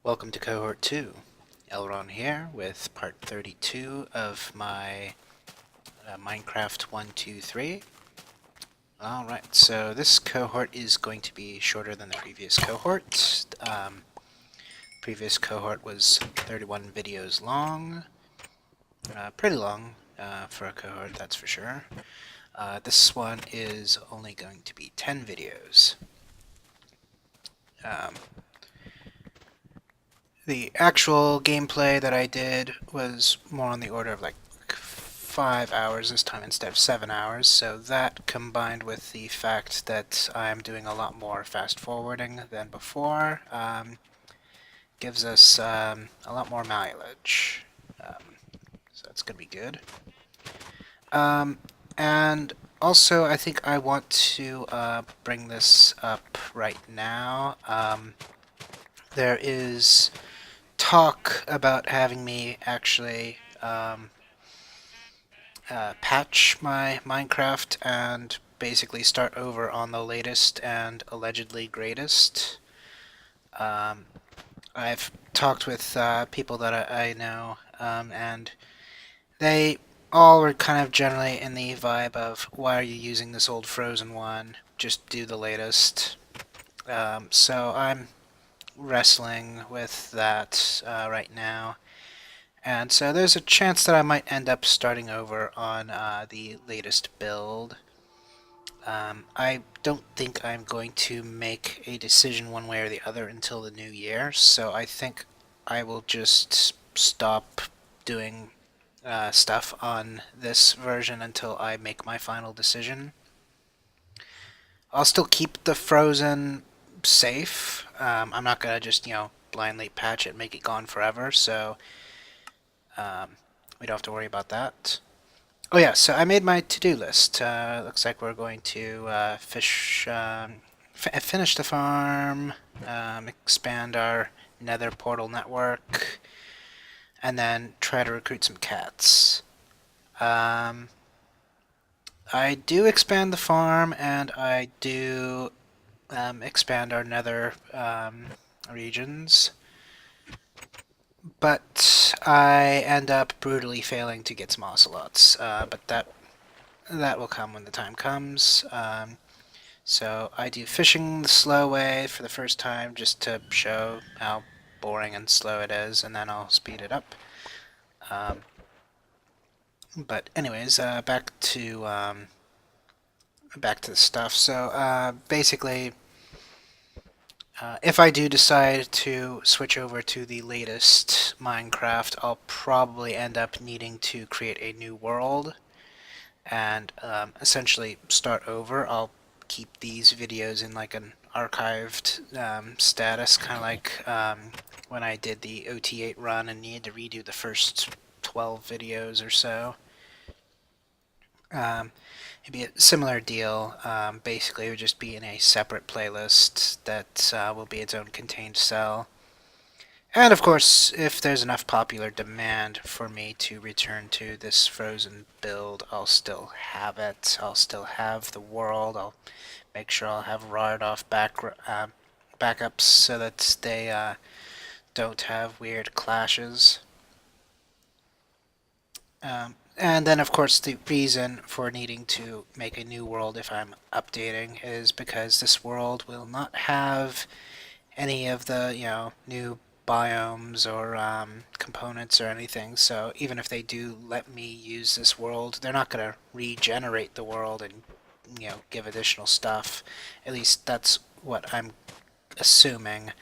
Welcome to Cohort 2. LRon here with part 32 of my Minecraft 123. Alright, so this cohort is going to be shorter than the previous cohort. Previous cohort was 31 videos long. Pretty long for a cohort, that's for sure. This one is only going to be 10 videos. The actual gameplay that I did was more on the order of like 5 hours this time instead of 7 hours, so that combined with the fact that I'm doing a lot more fast forwarding than before gives us a lot more mileage. So that's going to be good. And also, I think I want to bring this up right now. There is talk about having me actually patch my Minecraft and basically start over on the latest and allegedly greatest. I've talked with people that I know, and they all were kind of generally in the vibe of, why are you using this old frozen one? Just do the latest. So I'm wrestling with that right now. And so there's a chance that I might end up starting over on the latest build. I don't think I'm going to make a decision one way or the other until the new year, so I think I will just stop doing stuff on this version until I make my final decision. I'll still keep the Frozen safe. I'm not going to just, blindly patch it and make it gone forever, so we don't have to worry about that. Oh yeah, so I made my to-do list. Looks like we're going to finish the farm, expand our nether portal network, and then try to recruit some cats. I do expand the farm, and I do expand our nether regions, but I end up brutally failing to get some ocelots. But that will come when the time comes. So I do fishing the slow way for the first time just to show how boring and slow it is, and then I'll speed it up. But anyways, back to the stuff. So basically, if I do decide to switch over to the latest Minecraft, I'll probably end up needing to create a new world and essentially start over. I'll keep these videos in like an archived status, kind of like when I did the OT8 run and needed to redo the first 12 videos or so. It'd be a similar deal. Basically, it would just be in a separate playlist that will be its own contained cell. And of course, if there's enough popular demand for me to return to this frozen build, I'll still have it. I'll still have the world. I'll make sure I'll have wired off backups so that they don't have weird clashes. And then, of course, the reason for needing to make a new world if I'm updating is because this world will not have any of the, new biomes or components or anything. So even if they do let me use this world, they're not going to regenerate the world and, give additional stuff. At least that's what I'm assuming.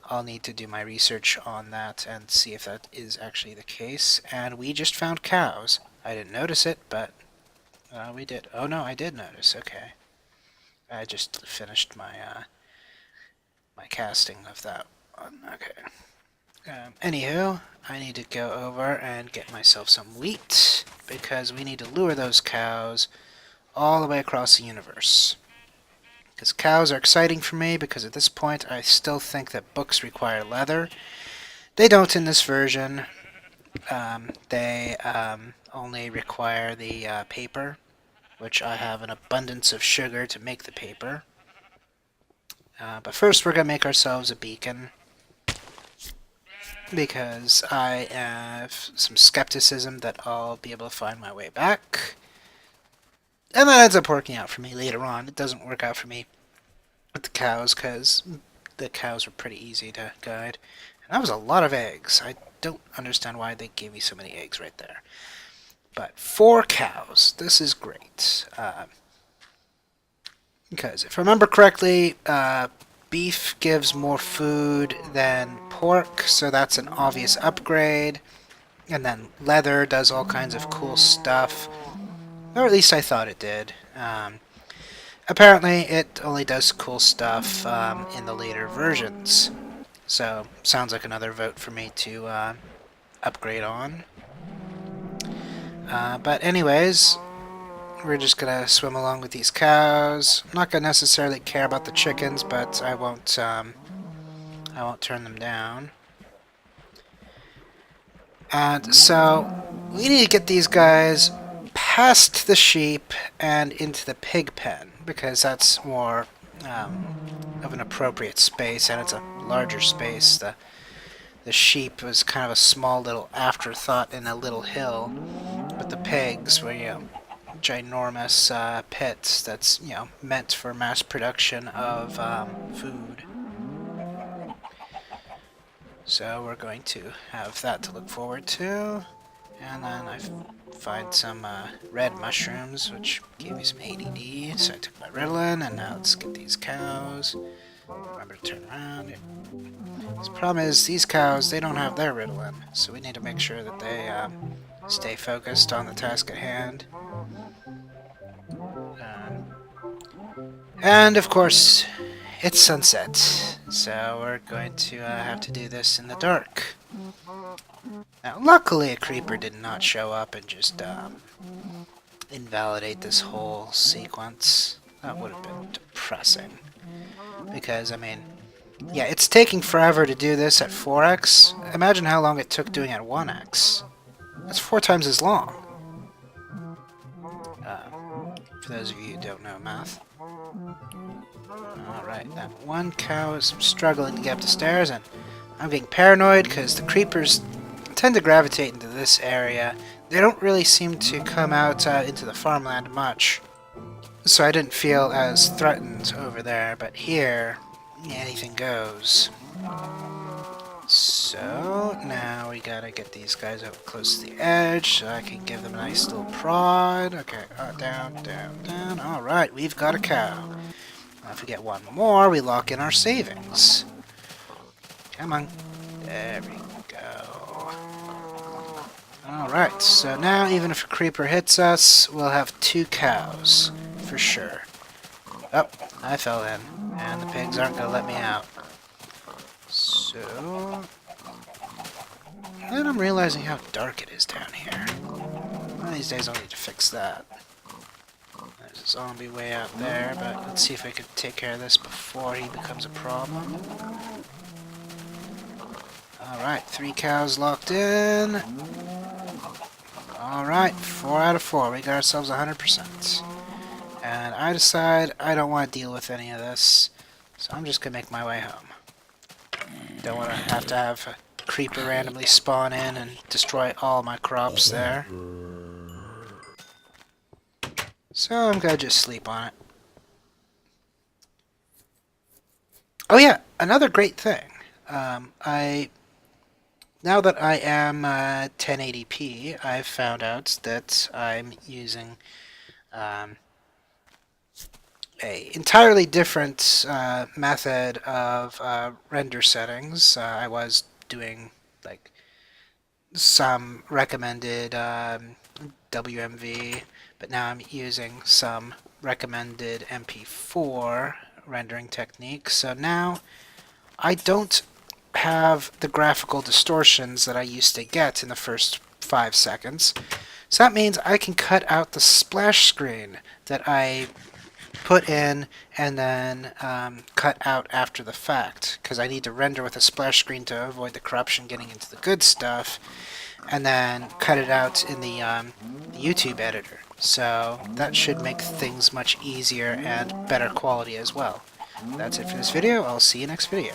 I'll need to do my research on that and see if that is actually the case. And we just found cows. I didn't notice it, but we did. Oh no, I did notice. Okay. I just finished my my casting of that one. Okay. Anywho, I need to go over and get myself some wheat because we need to lure those cows all the way across the universe. Because cows are exciting for me because at this point I still think that books require leather. They don't in this version. They only require the paper, which I have an abundance of sugar to make the paper. But first we're going to make ourselves a beacon. because I have some skepticism that I'll be able to find my way back. And that ends up working out for me later on. It doesn't work out for me with the cows because the cows were pretty easy to guide. And that was a lot of eggs. I don't understand why they gave me so many eggs right there. But 4 cows. This is great. Because if I remember correctly, beef gives more food than pork, so that's an obvious upgrade. And then leather does all kinds of cool stuff. Or at least I thought it did. Apparently, it only does cool stuff in the later versions. So, sounds like another vote for me to upgrade on. But anyways, we're just gonna swim along with these cows. I'm not gonna necessarily care about the chickens, but I won't turn them down. And so, we need to get these guys past the sheep and into the pig pen, because that's more of an appropriate space, and it's a larger space. The sheep was kind of a small little afterthought in a little hill, but the pigs were, ginormous pits that's, meant for mass production of food. So we're going to have that to look forward to. And then I find some red mushrooms, which gave me some ADD, so I took my Ritalin, and now let's get these cows. Remember to turn around. The problem is, these cows, they don't have their Ritalin, so we need to make sure that they stay focused on the task at hand. And, of course, it's sunset, so we're going to have to do this in the dark. Now, luckily, a creeper did not show up and just invalidate this whole sequence. That would have been depressing. Because, yeah, it's taking forever to do this at 4x. Imagine how long it took doing it at 1x. That's 4 times as long. For those of you who don't know math. Alright, that one cow is struggling to get up the stairs, and I'm getting paranoid because the creepers tend to gravitate into this area. They don't really seem to come out into the farmland much, so I didn't feel as threatened over there, but here, anything goes. So, now we gotta get these guys up close to the edge so I can give them a nice little prod. Okay, down, down, down. Alright, we've got a cow. Now if we get one more, we lock in our savings. Come on. There we go. Alright, so now even if a creeper hits us, we'll have 2 cows. For sure. Oh, I fell in. And the pigs aren't going to let me out. So... then I'm realizing how dark it is down here. One of these days I'll need to fix that. There's a zombie way out there, but let's see if I can take care of this before he becomes a problem. Alright, 3 cows locked in. Alright, 4 out of 4. We got ourselves 100%. And I decide I don't want to deal with any of this, so I'm just going to make my way home. Don't want to have a creeper randomly spawn in and destroy all my crops there. So I'm going to just sleep on it. Oh yeah, another great thing. Now that I am 1080p, I've found out that I'm using a entirely different method of render settings. I was doing like some recommended WMV, but now I'm using some recommended MP4 rendering techniques. So now I don't have the graphical distortions that I used to get in the first 5 seconds. So that means I can cut out the splash screen that I put in and then cut out after the fact, because I need to render with a splash screen to avoid the corruption getting into the good stuff, and then cut it out in the YouTube editor. So that should make things much easier and better quality as well. That's it for this video. I'll see you next video.